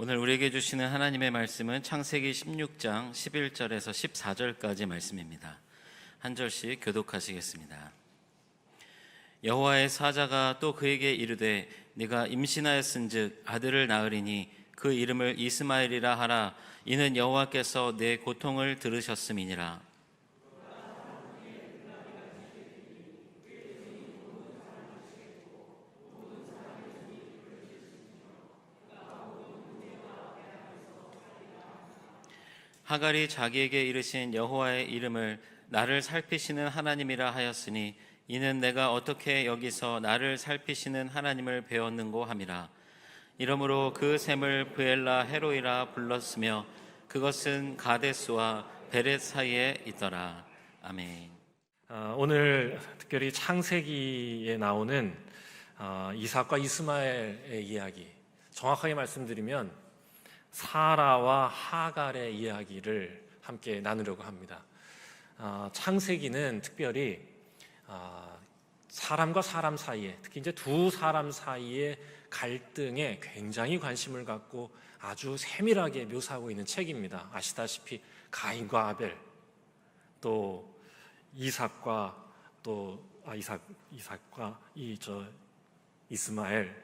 오늘 우리에게 주시는 하나님의 말씀은 창세기 16장 11절에서 14절까지 말씀입니다. 한 절씩 교독하시겠습니다. 여호와의 사자가 또 그에게 이르되 네가 임신하였은즉 아들을 낳으리니 그 이름을 이스마엘이라 하라. 이는 여호와께서 내 고통을 들으셨음이니라. 하갈이 자기에게 이르신 여호와의 이름을 나를 살피시는 하나님이라 하였으니 이는 내가 어떻게 여기서 나를 살피시는 하나님을 배웠는고 함이라. 이러므로 그 샘을 브엘라 헤로이라 불렀으며 그것은 가데스와 베렛 사이에 있더라. 아멘. 오늘 특별히 창세기에 나오는 이삭과 이스마엘의 이야기, 정확하게 말씀드리면 사라와 하갈의 이야기를 함께 나누려고 합니다. 창세기는 특별히 사람과 사람 사이에, 특히 이제 두 사람 사이의 갈등에 굉장히 관심을 갖고 아주 세밀하게 묘사하고 있는 책입니다. 아시다시피 가인과 아벨, 또 이삭과 이스마엘,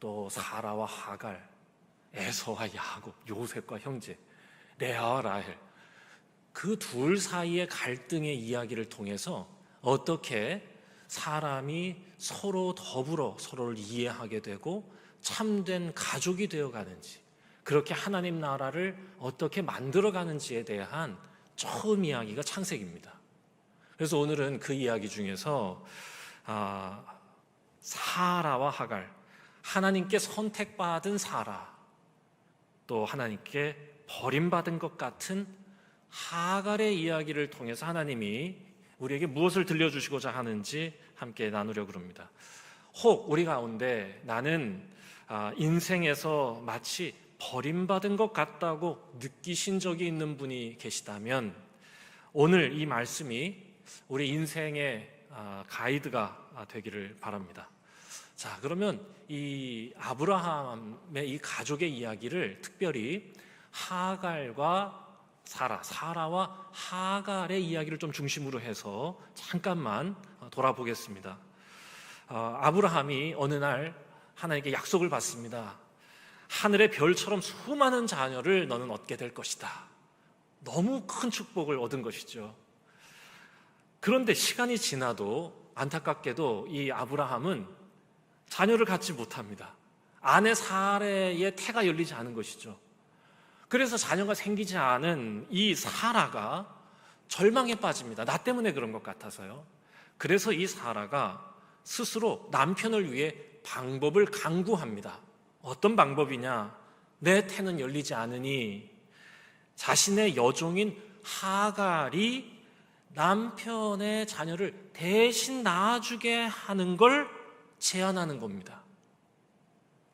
또 사라와 하갈, 에서와 야곱, 요셉과 형제, 레아와 라헬, 그 둘 사이의 갈등의 이야기를 통해서 어떻게 사람이 서로 더불어 서로를 이해하게 되고 참된 가족이 되어가는지, 그렇게 하나님 나라를 어떻게 만들어가는지에 대한 처음 이야기가 창세기입니다. 그래서 오늘은 그 이야기 중에서 사라와 하갈, 하나님께 선택받은 사라, 또 하나님께 버림받은 것 같은 하갈의 이야기를 통해서 하나님이 우리에게 무엇을 들려주시고자 하는지 함께 나누려고 합니다. 혹 우리 가운데 나는 인생에서 마치 버림받은 것 같다고 느끼신 적이 있는 분이 계시다면 오늘 이 말씀이 우리 인생의 가이드가 되기를 바랍니다. 자, 그러면 이 아브라함의 이 가족의 이야기를 특별히 하갈과 사라와 하갈의 이야기를 좀 중심으로 해서 잠깐만 돌아보겠습니다. 아브라함이 어느 날 하나님께 약속을 받습니다. 하늘의 별처럼 수많은 자녀를 너는 얻게 될 것이다. 너무 큰 축복을 얻은 것이죠. 그런데 시간이 지나도 안타깝게도 이 아브라함은 자녀를 갖지 못합니다. 아내 사레의 태가 열리지 않은 것이죠. 그래서 자녀가 생기지 않은 이 사라가 절망에 빠집니다. 나 때문에 그런 것 같아서요. 그래서 이 사라가 스스로 남편을 위해 방법을 강구합니다. 어떤 방법이냐? 내 태는 열리지 않으니 자신의 여종인 하갈이 남편의 자녀를 대신 낳아주게 하는 걸 제안하는 겁니다.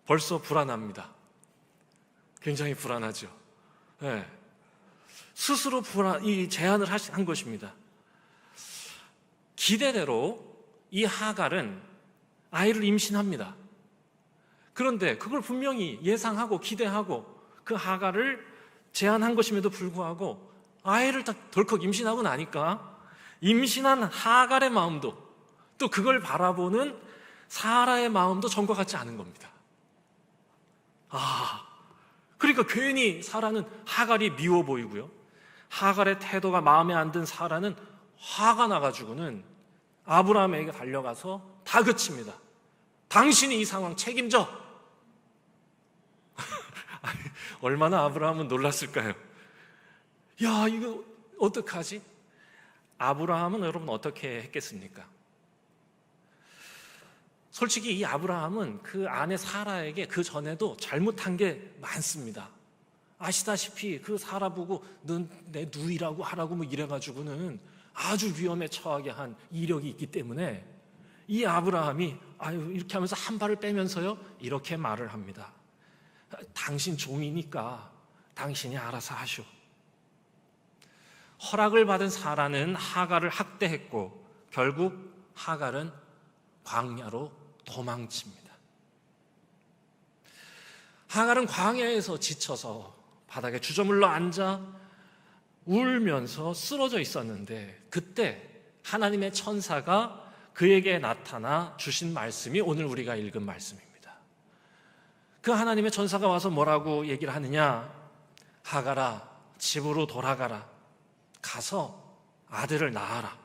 벌써 불안합니다. 굉장히 불안하죠. 네. 스스로 이 제안을 한 것입니다. 기대대로 이 하갈은 아이를 임신합니다. 그런데 그걸 분명히 예상하고 기대하고 그 하갈을 제안한 것임에도 불구하고 아이를 딱 덜컥 임신하고 나니까 임신한 하갈의 마음도 또 그걸 바라보는 사라의 마음도 전과 같지 않은 겁니다. 그러니까 괜히 사라는 하갈이 미워 보이고요, 하갈의 태도가 마음에 안 든 사라는 화가 나가지고는 아브라함에게 달려가서 다그칩니다. 당신이 이 상황 책임져. 얼마나 아브라함은 놀랐을까요? 야, 이거 어떡하지? 아브라함은 여러분 어떻게 했겠습니까? 솔직히 이 아브라함은 그 아내 사라에게 그 전에도 잘못한 게 많습니다. 아시다시피 그 사라 보고 넌 내 누이라고 하라고 뭐 이래가지고는 아주 위험에 처하게 한 이력이 있기 때문에 이 아브라함이 이렇게 하면서 한 발을 빼면서요, 이렇게 말을 합니다. 당신 종이니까 당신이 알아서 하시오. 허락을 받은 사라는 하갈을 학대했고 결국 하갈은 광야로 도망칩니다. 하갈은 광야에서 지쳐서 바닥에 주저물러 앉아 울면서 쓰러져 있었는데 그때 하나님의 천사가 그에게 나타나 주신 말씀이 오늘 우리가 읽은 말씀입니다. 그 하나님의 천사가 와서 뭐라고 얘기를 하느냐? 하갈아, 집으로 돌아가라. 가서 아들을 낳아라.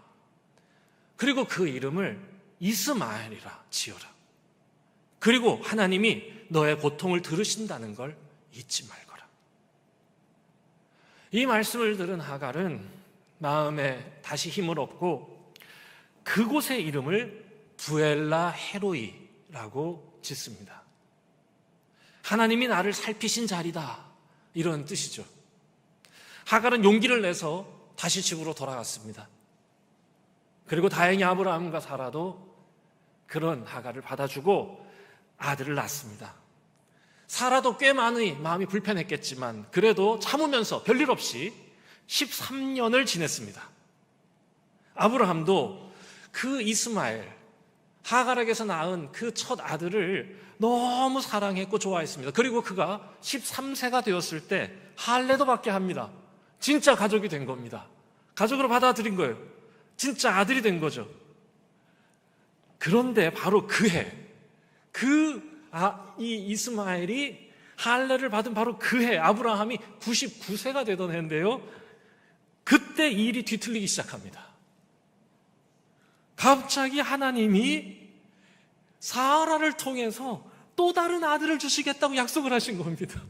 그리고 그 이름을 이스마엘이라 지어라. 그리고 하나님이 너의 고통을 들으신다는 걸 잊지 말거라. 이 말씀을 들은 하갈은 마음에 다시 힘을 얻고 그곳의 이름을 부엘라 헤로이라고 짓습니다. 하나님이 나를 살피신 자리다, 이런 뜻이죠. 하갈은 용기를 내서 다시 집으로 돌아갔습니다. 그리고 다행히 아브라함과 사라도 그런 하갈을 받아주고 아들을 낳습니다. 사라도 꽤 많이 마음이 불편했겠지만 그래도 참으면서 별일 없이 13년을 지냈습니다. 아브라함도 그 이스마엘, 하갈에게서 낳은 그 첫 아들을 너무 사랑했고 좋아했습니다. 그리고 그가 13세가 되었을 때 할례도 받게 합니다. 진짜 가족이 된 겁니다. 가족으로 받아들인 거예요. 진짜 아들이 된 거죠. 그런데 바로 그 해, 이 이스마엘이 할례를 받은 바로 그 해, 아브라함이 99세가 되던 해인데요, 그때 일이 뒤틀리기 시작합니다. 갑자기 하나님이 사라를 통해서 또 다른 아들을 주시겠다고 약속을 하신 겁니다.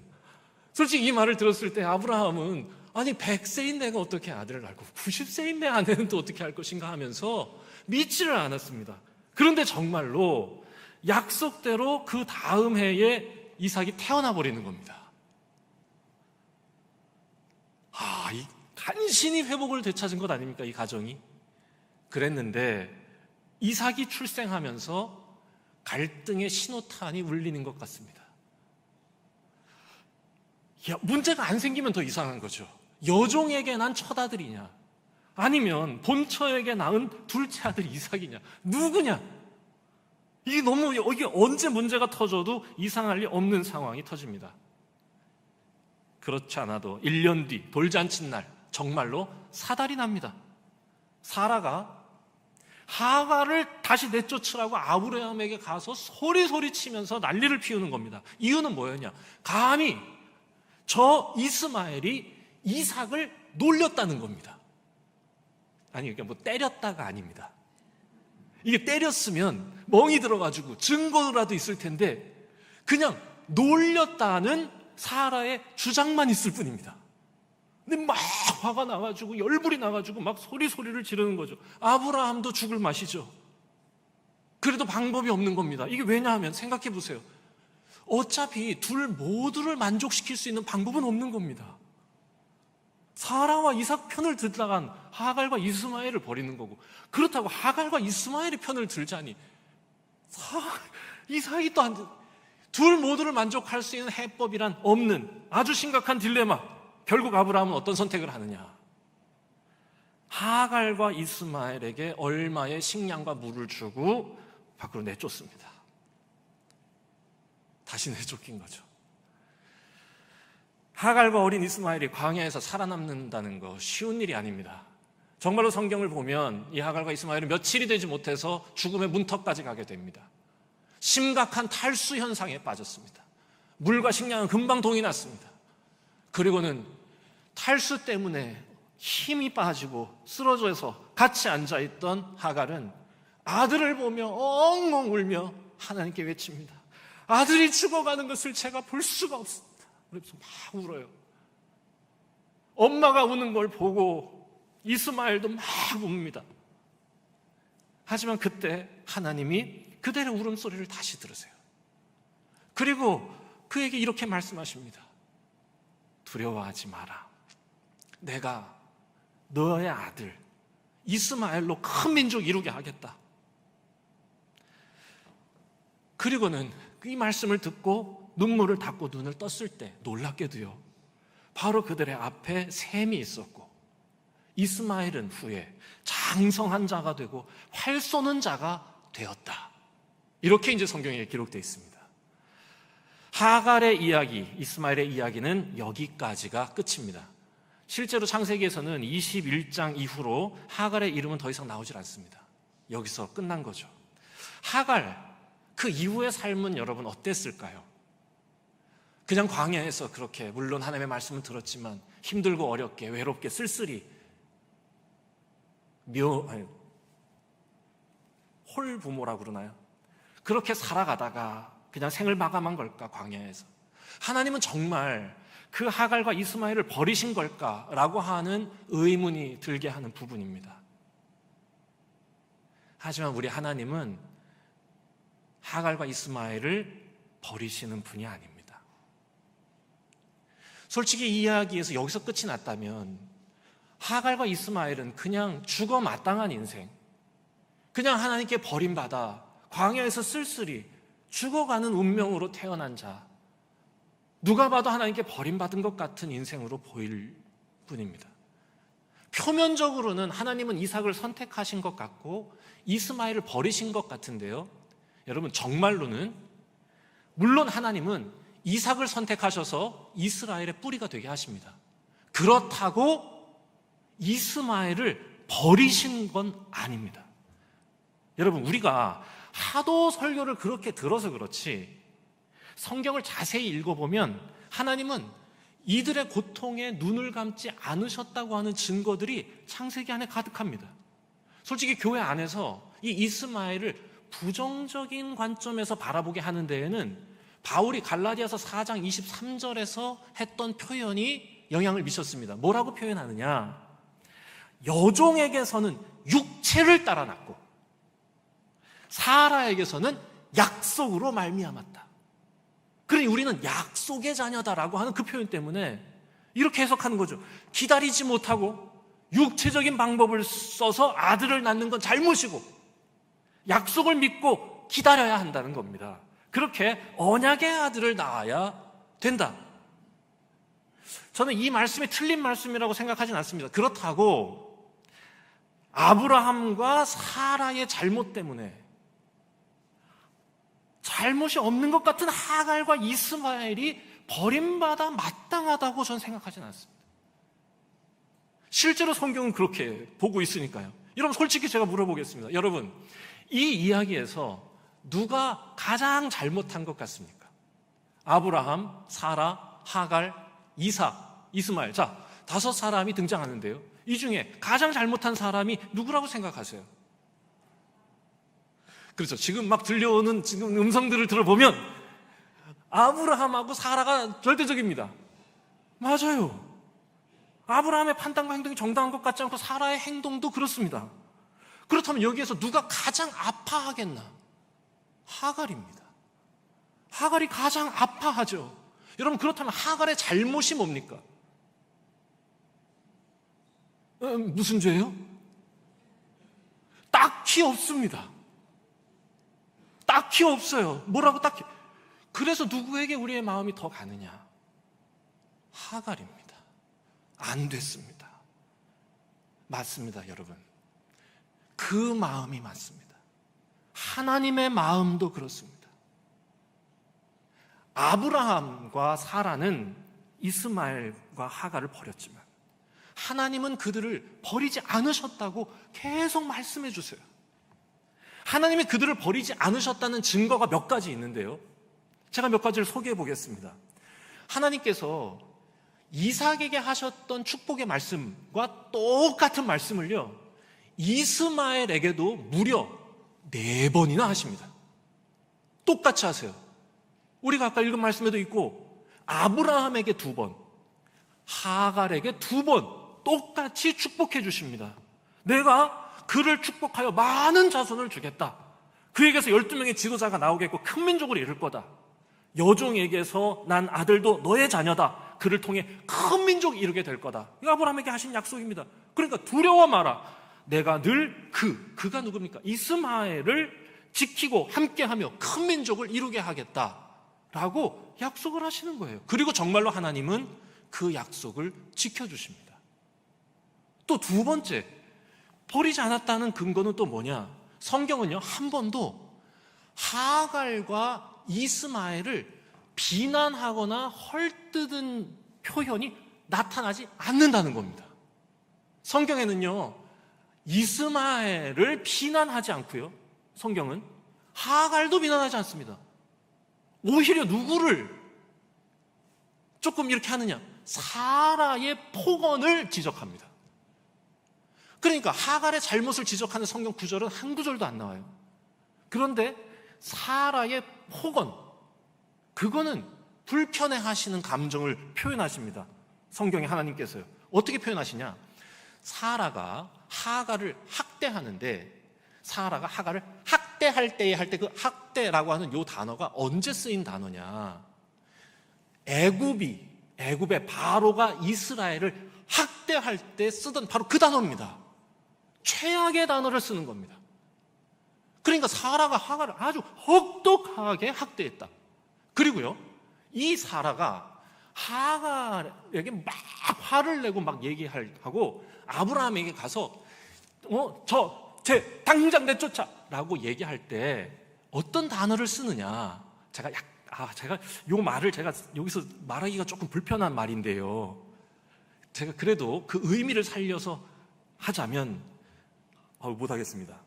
솔직히 이 말을 들었을 때 아브라함은 아니 100세인 내가 어떻게 아들을 낳고 90세인 내 아내는 또 어떻게 할 것인가 하면서 믿지를 않았습니다. 그런데 정말로 약속대로 그 다음 해에 이삭이 태어나 버리는 겁니다. 이 간신히 회복을 되찾은 것 아닙니까, 이 가정이? 그랬는데 이삭이 출생하면서 갈등의 신호탄이 울리는 것 같습니다. 문제가 안 생기면 더 이상한 거죠. 여종에게 난 첫아들이냐, 아니면 본처에게 낳은 둘째 아들 이삭이냐, 누구냐? 이게 언제 문제가 터져도 이상할 리 없는 상황이 터집니다. 그렇지 않아도 1년 뒤 돌잔치 날 정말로 사달이 납니다. 사라가 하갈을 다시 내쫓으라고 아브라함에게 가서 소리 치면서 난리를 피우는 겁니다. 이유는 뭐였냐? 감히 저 이스마엘이 이삭을 놀렸다는 겁니다. 아니, 이게 뭐 때렸다가 아닙니다. 이게 때렸으면 멍이 들어가지고 증거라도 있을 텐데 그냥 놀렸다는 사라의 주장만 있을 뿐입니다. 근데 막 화가 나가지고 열불이 나가지고 막 소리를 지르는 거죠. 아브라함도 죽을 맛이죠. 그래도 방법이 없는 겁니다. 이게 왜냐하면 생각해 보세요. 어차피 둘 모두를 만족시킬 수 있는 방법은 없는 겁니다. 사라와 이삭 편을 들다간 하갈과 이스마엘을 버리는 거고, 그렇다고 하갈과 이스마엘의 편을 들자니 이삭이 또 둘 모두를 만족할 수 있는 해법이란 없는 아주 심각한 딜레마. 결국 아브라함은 어떤 선택을 하느냐? 하갈과 이스마엘에게 얼마의 식량과 물을 주고 밖으로 내쫓습니다. 다시 내쫓긴 거죠. 하갈과 어린 이스마엘이 광야에서 살아남는다는 거 쉬운 일이 아닙니다. 정말로 성경을 보면 이 하갈과 이스마엘은 며칠이 되지 못해서 죽음의 문턱까지 가게 됩니다. 심각한 탈수 현상에 빠졌습니다. 물과 식량은 금방 동이 났습니다. 그리고는 탈수 때문에 힘이 빠지고 쓰러져서 같이 앉아있던 하갈은 아들을 보며 엉엉 울며 하나님께 외칩니다. 아들이 죽어가는 것을 제가 볼 수가 없습니다. 그래서 막 울어요. 엄마가 우는 걸 보고 이스마엘도 막 웁니다. 하지만 그때 하나님이 그들의 울음소리를 다시 들으세요. 그리고 그에게 이렇게 말씀하십니다. 두려워하지 마라. 내가 너의 아들 이스마엘로 큰 민족 이루게 하겠다. 그리고는 이 말씀을 듣고 눈물을 닦고 눈을 떴을 때 놀랍게도요, 바로 그들의 앞에 샘이 있었고 이스마엘은 후에 장성한 자가 되고 활 쏘는 자가 되었다. 이렇게 이제 성경에 기록되어 있습니다. 하갈의 이야기, 이스마엘의 이야기는 여기까지가 끝입니다. 실제로 창세기에서는 21장 이후로 하갈의 이름은 더 이상 나오질 않습니다. 여기서 끝난 거죠. 하갈, 그 이후의 삶은 여러분 어땠을까요? 그냥 광야에서 그렇게, 물론 하나님의 말씀은 들었지만 힘들고 어렵게, 외롭게, 쓸쓸히 홀부모라고 그러나요? 그렇게 살아가다가 그냥 생을 마감한 걸까, 광야에서? 하나님은 정말 그 하갈과 이스마엘을 버리신 걸까라고 하는 의문이 들게 하는 부분입니다. 하지만 우리 하나님은 하갈과 이스마엘을 버리시는 분이 아닙니다. 솔직히 이 이야기에서 여기서 끝이 났다면 하갈과 이스마엘은 그냥 죽어 마땅한 인생, 그냥 하나님께 버림받아 광야에서 쓸쓸히 죽어가는 운명으로 태어난 자, 누가 봐도 하나님께 버림받은 것 같은 인생으로 보일 뿐입니다. 표면적으로는 하나님은 이삭을 선택하신 것 같고 이스마엘을 버리신 것 같은데요, 여러분 정말로는, 물론 하나님은 이삭을 선택하셔서 이스라엘의 뿌리가 되게 하십니다. 그렇다고 이스마엘을 버리신 건 아닙니다. 여러분, 우리가 하도 설교를 그렇게 들어서 그렇지 성경을 자세히 읽어보면 하나님은 이들의 고통에 눈을 감지 않으셨다고 하는 증거들이 창세기 안에 가득합니다. 솔직히 교회 안에서 이 이스마엘을 부정적인 관점에서 바라보게 하는 데에는 바울이 갈라디아서 4장 23절에서 했던 표현이 영향을 미쳤습니다. 뭐라고 표현하느냐? 여종에게서는 육체를 따라 났고 사라에게서는 약속으로 말미암았다. 그러니 우리는 약속의 자녀다라고 하는 그 표현 때문에 이렇게 해석하는 거죠. 기다리지 못하고 육체적인 방법을 써서 아들을 낳는 건 잘못이고 약속을 믿고 기다려야 한다는 겁니다. 그렇게 언약의 아들을 낳아야 된다. 저는 이 말씀이 틀린 말씀이라고 생각하진 않습니다. 그렇다고 아브라함과 사라의 잘못 때문에 잘못이 없는 것 같은 하갈과 이스마엘이 버림받아 마땅하다고 저는 생각하진 않습니다. 실제로 성경은 그렇게 보고 있으니까요. 여러분, 솔직히 제가 물어보겠습니다. 여러분, 이 이야기에서 누가 가장 잘못한 것 같습니까? 아브라함, 사라, 하갈, 이삭, 이스마엘. 자, 5사람이 등장하는데요, 이 중에 가장 잘못한 사람이 누구라고 생각하세요? 그렇죠. 지금 막 들려오는 지금 음성들을 들어보면 아브라함하고 사라가 절대적입니다. 맞아요. 아브라함의 판단과 행동이 정당한 것 같지 않고 사라의 행동도 그렇습니다. 그렇다면 여기에서 누가 가장 아파하겠나? 하갈입니다. 하갈이 가장 아파하죠. 여러분, 그렇다면 하갈의 잘못이 뭡니까? 무슨 죄예요? 딱히 없습니다. 딱히 없어요. 뭐라고 딱히. 그래서 누구에게 우리의 마음이 더 가느냐? 하갈입니다. 안 됐습니다. 맞습니다, 여러분. 그 마음이 맞습니다. 하나님의 마음도 그렇습니다. 아브라함과 사라는 이스마엘과 하갈을 버렸지만 하나님은 그들을 버리지 않으셨다고 계속 말씀해 주세요. 하나님이 그들을 버리지 않으셨다는 증거가 몇 가지 있는데요, 제가 몇 가지를 소개해 보겠습니다. 하나님께서 이삭에게 하셨던 축복의 말씀과 똑같은 말씀을요, 이스마엘에게도 무려 4번이나 하십니다. 똑같이 하세요. 우리가 아까 읽은 말씀에도 있고 아브라함에게 2번, 하갈에게 2번 똑같이 축복해 주십니다. 내가 그를 축복하여 많은 자손을 주겠다. 그에게서 12명의 지도자가 나오겠고 큰 민족을 이룰 거다. 여종에게서 난 아들도 너의 자녀다. 그를 통해 큰 민족이 이루게 될 거다. 이 아브라함에게 하신 약속입니다. 그러니까 두려워 마라. 내가 늘 그가 누굽니까? 이스마엘을 지키고 함께하며 큰 민족을 이루게 하겠다라고 약속을 하시는 거예요. 그리고 정말로 하나님은 그 약속을 지켜주십니다. 또 2번째, 버리지 않았다는 근거는 또 뭐냐? 성경은요, 한 번도 하갈과 이스마엘을 비난하거나 헐뜯은 표현이 나타나지 않는다는 겁니다. 성경에는요, 이스마엘을 비난하지 않고요, 성경은 하갈도 비난하지 않습니다. 오히려 누구를 조금 이렇게 하느냐? 사라의 폭언을 지적합니다. 그러니까 하갈의 잘못을 지적하는 성경 구절은 한 구절도 안 나와요. 그런데 사라의 폭언, 그거는 불편해 하시는 감정을 표현하십니다. 성경에 하나님께서요. 어떻게 표현하시냐? 사라가 하갈을 학대하는데, 사라가 하갈을 학대할 때에 할 때 그 학대라고 하는 요 단어가 언제 쓰인 단어냐? 애굽의 바로가 이스라엘을 학대할 때 쓰던 바로 그 단어입니다. 최악의 단어를 쓰는 겁니다. 그러니까 사라가 하갈을 아주 혹독하게 학대했다. 그리고요, 이 사라가 하갈에게 막 화를 내고 막 얘기하고 아브라함에게 가서 쟤 당장 내쫓아 라고 얘기할 때 어떤 단어를 쓰느냐? 제가 요 말을 제가 여기서 말하기가 조금 불편한 말인데요, 제가 그래도 그 의미를 살려서 하자면 못하겠습니다.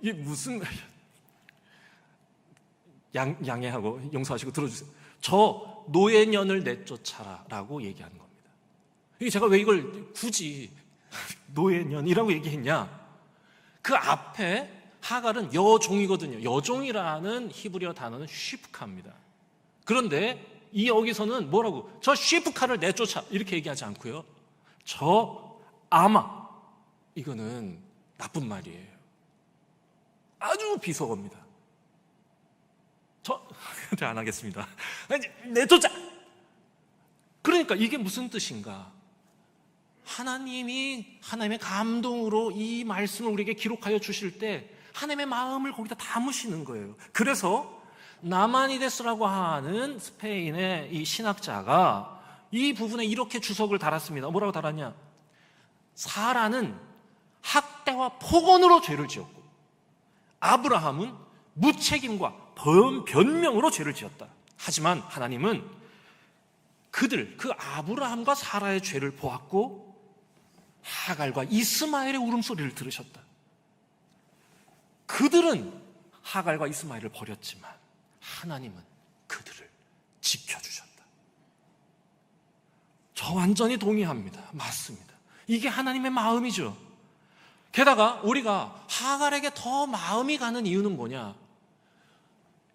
이게 무슨, 양해하고 용서하시고 들어주세요. 저 노예년을 내쫓아라 라고 얘기하는 겁니다. 이게 제가 왜 이걸 굳이 노예년이라고 얘기했냐? 그 앞에 하갈은 여종이거든요. 여종이라는 히브리어 단어는 쉬프카입니다. 그런데 이 여기서는 뭐라고? 저 쉬프카를 내쫓아 이렇게 얘기하지 않고요, 저 아마, 이거는 나쁜 말이에요. 아주 비속어입니다. 안 하겠습니다. 내쫓아! 그러니까 이게 무슨 뜻인가? 하나님이 하나님의 감동으로 이 말씀을 우리에게 기록하여 주실 때 하나님의 마음을 거기다 담으시는 거예요. 그래서 나마니데스라고 하는 스페인의 이 신학자가 이 부분에 이렇게 주석을 달았습니다. 뭐라고 달았냐? 사라는 학대와 폭언으로 죄를 지었고 아브라함은 무책임과 변명으로 죄를 지었다. 하지만 하나님은 그 아브라함과 사라의 죄를 보았고 하갈과 이스마엘의 울음소리를 들으셨다. 그들은 하갈과 이스마엘을 버렸지만 하나님은 그들을 지켜주셨다. 저 완전히 동의합니다. 맞습니다. 이게 하나님의 마음이죠. 게다가 우리가 하갈에게 더 마음이 가는 이유는 뭐냐?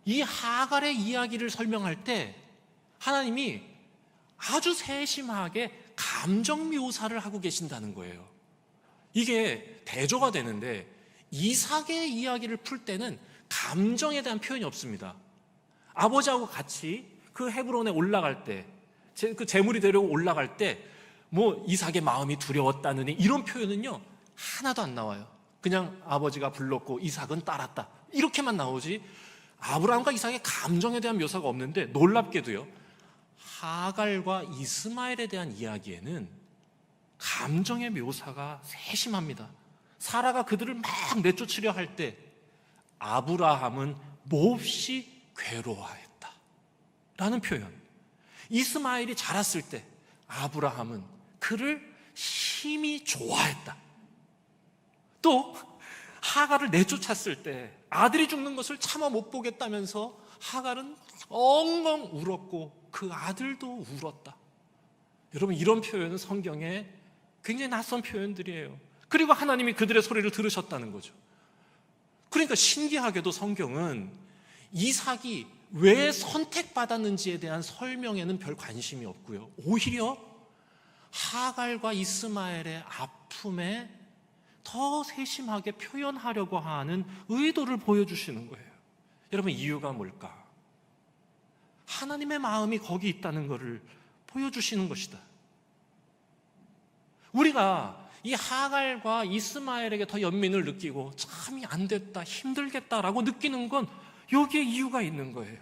이 하갈의 이야기를 설명할 때 하나님이 아주 세심하게 감정 묘사를 하고 계신다는 거예요. 이게 대조가 되는데 이삭의 이야기를 풀 때는 감정에 대한 표현이 없습니다. 아버지하고 같이 그 헤브론에 올라갈 때, 그 재물이 되려고 올라갈 때 뭐 이삭의 마음이 두려웠다느니 이런 표현은요 하나도 안 나와요. 그냥 아버지가 불렀고 이삭은 따랐다 이렇게만 나오지 아브라함과 이삭의 감정에 대한 묘사가 없는데, 놀랍게도요 하갈과 이스마엘에 대한 이야기에는 감정의 묘사가 세심합니다. 사라가 그들을 막 내쫓으려 할 때 아브라함은 몹시 괴로워했다 라는 표현, 이스마엘이 자랐을 때 아브라함은 그를 심히 좋아했다. 또 하갈을 내쫓았을 때 아들이 죽는 것을 차마 못 보겠다면서 하갈은 엉엉 울었고 그 아들도 울었다. 여러분, 이런 표현은 성경에 굉장히 낯선 표현들이에요. 그리고 하나님이 그들의 소리를 들으셨다는 거죠. 그러니까 신기하게도 성경은 이삭이 왜 선택받았는지에 대한 설명에는 별 관심이 없고요, 오히려 하갈과 이스마엘의 아픔에 더 세심하게 표현하려고 하는 의도를 보여주시는 거예요. 여러분, 이유가 뭘까? 하나님의 마음이 거기 있다는 것을 보여주시는 것이다. 우리가 이 하갈과 이스마엘에게 더 연민을 느끼고 참이 안 됐다, 힘들겠다라고 느끼는 건 여기에 이유가 있는 거예요.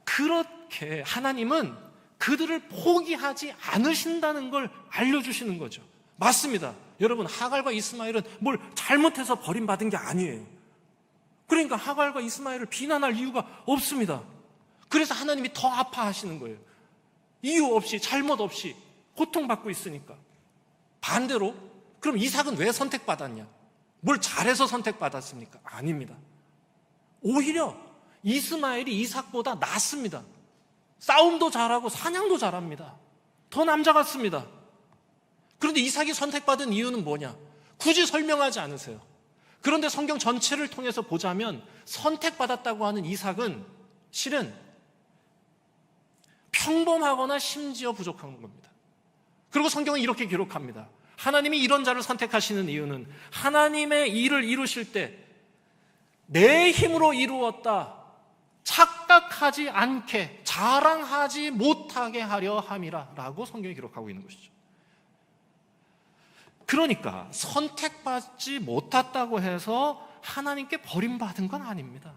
그렇게 하나님은 그들을 포기하지 않으신다는 걸 알려주시는 거죠. 맞습니다. 여러분, 하갈과 이스마엘은 뭘 잘못해서 버림받은 게 아니에요. 그러니까 하갈과 이스마엘을 비난할 이유가 없습니다. 그래서 하나님이 더 아파하시는 거예요. 이유 없이, 잘못 없이 고통받고 있으니까. 반대로 그럼 이삭은 왜 선택받았냐? 뭘 잘해서 선택받았습니까? 아닙니다. 오히려 이스마엘이 이삭보다 낫습니다. 싸움도 잘하고 사냥도 잘합니다. 더 남자 같습니다. 그런데 이삭이 선택받은 이유는 뭐냐? 굳이 설명하지 않으세요. 그런데 성경 전체를 통해서 보자면 선택받았다고 하는 이삭은 실은 평범하거나 심지어 부족한 겁니다. 그리고 성경은 이렇게 기록합니다. 하나님이 이런 자를 선택하시는 이유는 하나님의 일을 이루실 때 내 힘으로 이루었다 착각하지 않게, 자랑하지 못하게 하려 함이라 라고 성경이 기록하고 있는 것이죠. 그러니까 선택받지 못했다고 해서 하나님께 버림받은 건 아닙니다.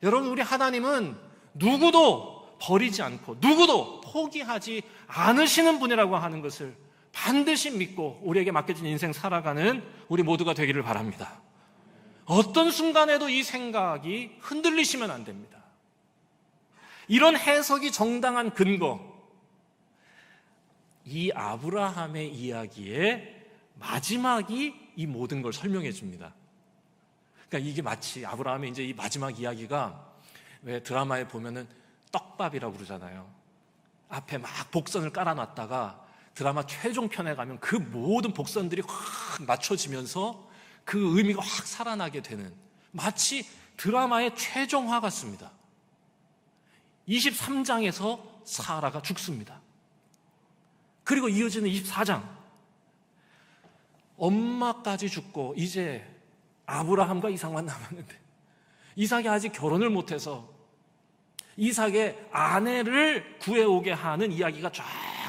여러분, 우리 하나님은 누구도 버리지 않고 누구도 포기하지 않으시는 분이라고 하는 것을 반드시 믿고 우리에게 맡겨진 인생 살아가는 우리 모두가 되기를 바랍니다. 어떤 순간에도 이 생각이 흔들리시면 안 됩니다. 이런 해석이 정당한 근거, 이 아브라함의 이야기의 마지막이 이 모든 걸 설명해 줍니다. 그러니까 이게 마치 아브라함의 이제 이 마지막 이야기가 왜 드라마에 보면은 떡밥이라고 그러잖아요. 앞에 막 복선을 깔아놨다가 드라마 최종편에 가면 그 모든 복선들이 확 맞춰지면서 그 의미가 확 살아나게 되는, 마치 드라마의 최종화 같습니다. 23장에서 사라가 죽습니다. 그리고 이어지는 24장, 엄마까지 죽고 이제 아브라함과 이삭만 남았는데 이삭이 아직 결혼을 못해서 이삭의 아내를 구해오게 하는 이야기가 쫙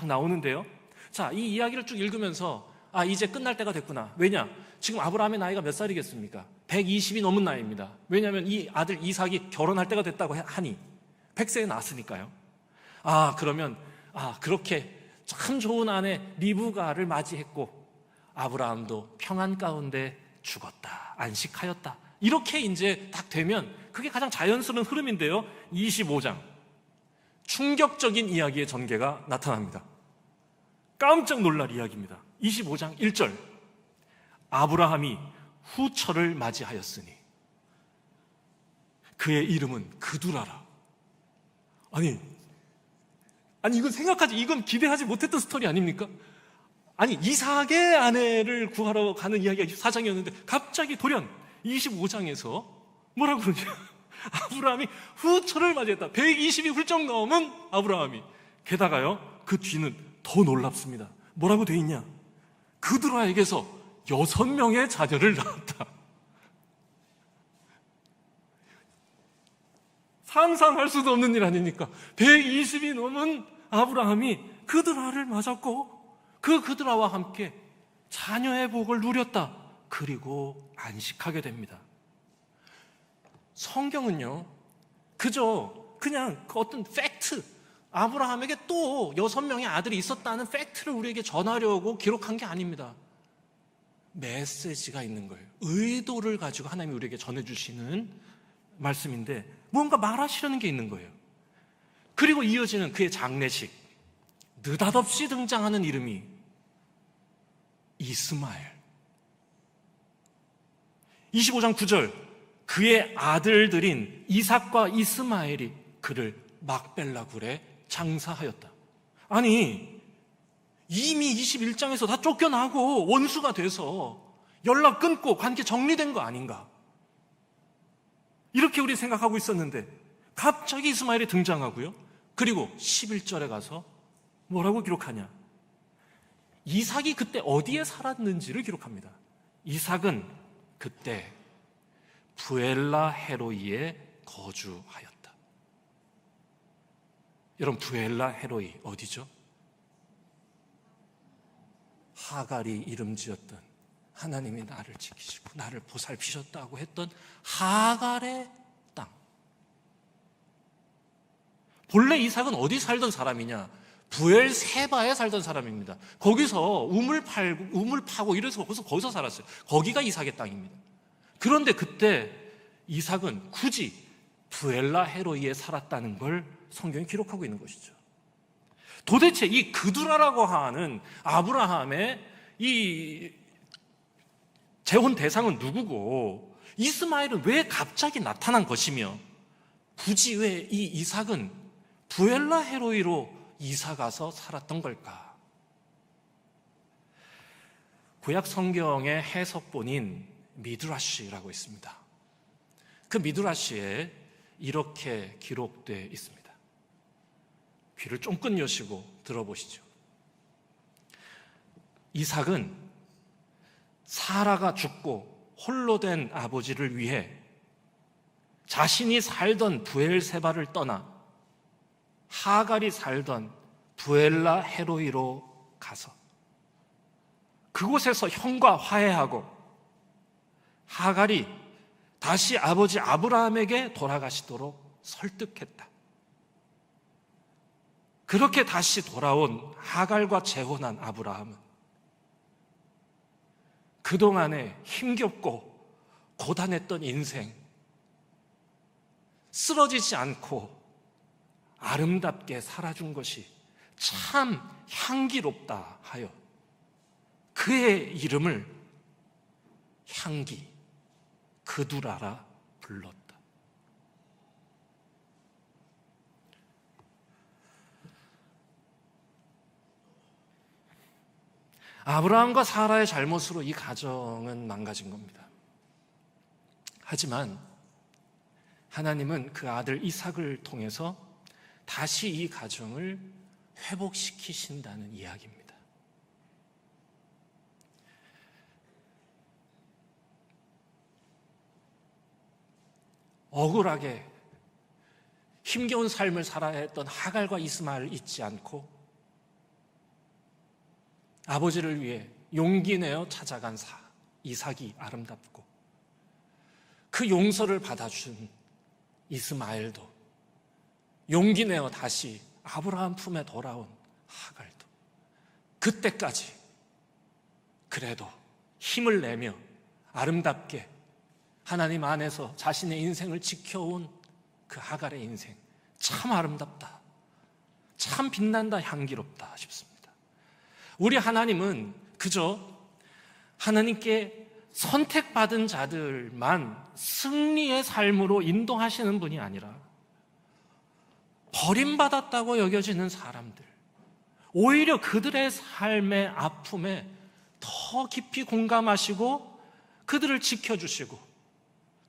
나오는데요. 자, 이 이야기를 쭉 읽으면서 이제 끝날 때가 됐구나. 왜냐? 지금 아브라함의 나이가 몇 살이겠습니까? 120이 넘은 나이입니다. 왜냐하면 이 아들 이삭이 결혼할 때가 됐다고 하니 100세에 낳았으니까요. 그러면 그렇게 참 좋은 아내 리브가를 맞이했고 아브라함도 평안 가운데 죽었다, 안식하였다, 이렇게 이제 딱 되면 그게 가장 자연스러운 흐름인데요. 25장, 충격적인 이야기의 전개가 나타납니다. 깜짝 놀랄 이야기입니다. 25장 1절, 아브라함이 후처를 맞이하였으니 그의 이름은 그두라라. 아니 이건 이건 기대하지 못했던 스토리 아닙니까? 아니, 이삭의 아내를 구하러 가는 이야기가 24장이었는데 갑자기 돌연 25장에서 뭐라고 그러냐? 아브라함이 후처를 맞이했다. 120이 훌쩍 넘은 아브라함이. 게다가요, 그 뒤는 더 놀랍습니다. 뭐라고 돼 있냐? 그두라에게서 6명의 자녀를 낳았다. 상상할 수도 없는 일 아닙니까? 120이 넘은 아브라함이 그두라를 맞았고 그 그두라와 함께 자녀의 복을 누렸다. 그리고 안식하게 됩니다. 성경은요, 그냥 어떤 팩트, 아브라함에게 또 6명의 아들이 있었다는 팩트를 우리에게 전하려고 기록한 게 아닙니다. 메시지가 있는 거예요. 의도를 가지고 하나님이 우리에게 전해주시는 말씀인데 뭔가 말하시려는 게 있는 거예요. 그리고 이어지는 그의 장례식, 느닷없이 등장하는 이름이 이스마엘. 25장 9절, 그의 아들들인 이삭과 이스마엘이 그를 막벨라 굴에 장사하였다. 아니, 이미 21장에서 다 쫓겨나고 원수가 돼서 연락 끊고 관계 정리된 거 아닌가, 이렇게 우리 생각하고 있었는데 갑자기 이스마엘이 등장하고요. 그리고 11절에 가서 뭐라고 기록하냐? 이삭이 그때 어디에 살았는지를 기록합니다. 이삭은 그때 부엘라 헤로이에 거주하였다. 여러분, 부엘라 헤로이 어디죠? 하갈이 이름 지었던, 하나님이 나를 지키시고 나를 보살피셨다고 했던 하갈의 땅. 본래 이삭은 어디 살던 사람이냐? 부엘세바에 살던 사람입니다. 거기서 우물 파고 이래서 거기서 살았어요. 거기가 이삭의 땅입니다. 그런데 그때 이삭은 굳이 부엘라 헤로이에 살았다는 걸 성경이 기록하고 있는 것이죠. 도대체 이 그두라라고 하는 아브라함의 이 재혼 대상은 누구고 이스마엘은 왜 갑자기 나타난 것이며 굳이 왜 이 이삭은 부엘라 헤로이로 이사가서 살았던 걸까? 구약 성경의 해석본인 미드라시라고 있습니다. 그 미드라시에 이렇게 기록되어 있습니다. 귀를 쫑긋 여시고 들어보시죠. 이삭은 사라가 죽고 홀로 된 아버지를 위해 자신이 살던 부엘세바를 떠나 하갈이 살던 부엘라 헤로이로 가서 그곳에서 형과 화해하고 하갈이 다시 아버지 아브라함에게 돌아가시도록 설득했다. 그렇게 다시 돌아온 하갈과 재혼한 아브라함은 그동안에 힘겹고 고단했던 인생 쓰러지지 않고 아름답게 살아준 것이 참 향기롭다 하여 그의 이름을 향기, 그두라라 불렀다. 아브라함과 사라의 잘못으로 이 가정은 망가진 겁니다. 하지만 하나님은 그 아들 이삭을 통해서 다시 이 가정을 회복시키신다는 이야기입니다. 억울하게 힘겨운 삶을 살아야 했던 하갈과 이스마엘을 잊지 않고 아버지를 위해 용기 내어 찾아간 이삭이 아름답고 그 용서를 받아준 이스마엘도 용기 내어 다시 아브라함 품에 돌아온 하갈도 그때까지 그래도 힘을 내며 아름답게 하나님 안에서 자신의 인생을 지켜온 그 하갈의 인생 참 아름답다, 참 빛난다, 향기롭다 싶습니다. 우리 하나님은 그저 하나님께 선택받은 자들만 승리의 삶으로 인도하시는 분이 아니라 버림받았다고 여겨지는 사람들, 오히려 그들의 삶의 아픔에 더 깊이 공감하시고 그들을 지켜주시고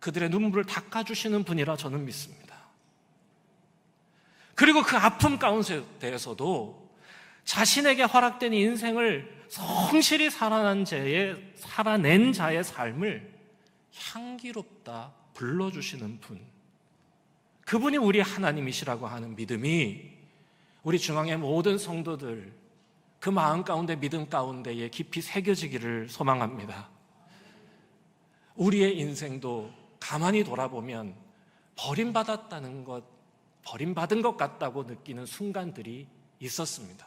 그들의 눈물을 닦아주시는 분이라 저는 믿습니다. 그리고 그 아픔 가운데에서도 자신에게 허락된 인생을 성실히 살아낸 자의 삶을 향기롭다 불러주시는 분, 그분이 우리 하나님이시라고 하는 믿음이 우리 중앙의 모든 성도들 그 마음 가운데 믿음 가운데에 깊이 새겨지기를 소망합니다. 우리의 인생도 가만히 돌아보면 버림받았다는 것, 버림받은 것 같다고 느끼는 순간들이 있었습니다.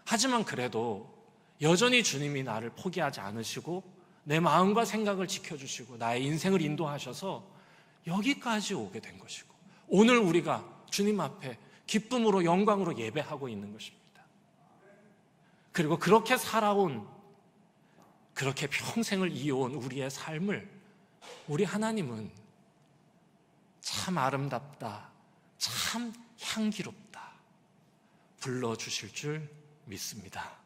하지만 그래도 여전히 주님이 나를 포기하지 않으시고 내 마음과 생각을 지켜주시고 나의 인생을 인도하셔서 여기까지 오게 된 것이고 오늘 우리가 주님 앞에 기쁨으로 영광으로 예배하고 있는 것입니다. 그리고 그렇게 살아온, 그렇게 평생을 이어온 우리의 삶을 우리 하나님은 참 아름답다, 참 향기롭다 불러주실 줄 믿습니다.